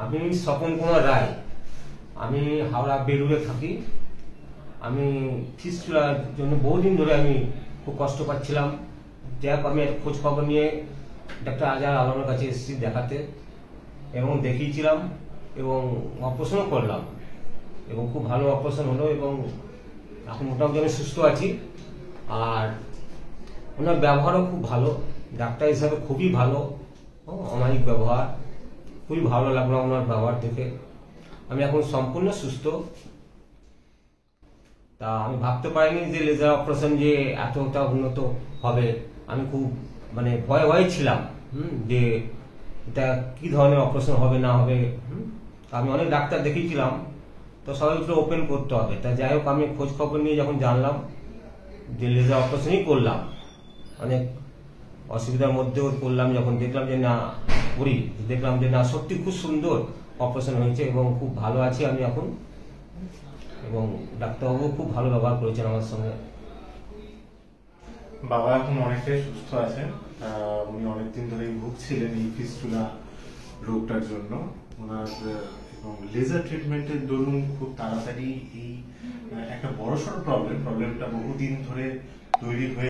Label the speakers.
Speaker 1: আমি স্বপন কুমার রায়। আমি হাওড়া বেলুড়ে থাকি। আমি ফিস্টুলার জন্য বহুদিন ধরে আমি খুব কষ্ট পাচ্ছিলাম। যাই হোক, আমি একটা খোঁজ খবর নিয়ে ডাক্তার আজহার আলমের কাছে এসেছি দেখাতে, এবং দেখিয়েছিলাম এবং অপারেশনও করলাম, এবং খুব ভালো অপারেশন হলো, এবং এখন মোটামুটি আমি সুস্থ আছি। আর ওনার ব্যবহারও খুব ভালো, ডাক্তার হিসাবে খুবই ভালো, অমায়িক ব্যবহার, খুবই ভালো লাগলো ওনার ব্যবহার দেখে। আমি এখন সম্পূর্ণ সুস্থ। তা আমি ভাবতে পারিনি যে লেজার অপারেশন যে এতটা উন্নত হবে। আমি খুব ভয়ে ভয়ে ছিলাম যে এটা কি ধরনের অপারেশন হবে না হবে। আমি অনেক ডাক্তার দেখিয়েছিলাম, তো সবাই একটু ওপেন করতে হবে। তা যাই হোক, আমি খোঁজ খবর নিয়ে যখন জানলাম যে লেজার অপারেশনই করলাম, অনেক অসুবিধার মধ্যেও করলাম, যখন দেখলাম যে না করি, দেখলাম যে না সত্যি খুব সুন্দর অপারেশন হয়েছে এবং খুব ভালো আছি আমি এখন। এবং ডাক্তারবাবু খুব ভালো ব্যবহার করেছেন আমার সঙ্গে।
Speaker 2: বাবা এখন অনেকটাই সুস্থ আছেন। উনি অনেকদিন ধরেই ভুগছিলেন এই ফিস্টুলা রোগটার জন্য। ওনার এবং লেজার ট্রিটমেন্টের দরুন খুব তাড়াতাড়ি এই একটা বড়সড় প্রবলেমটা বহুদিন ধরে তৈরি হয়ে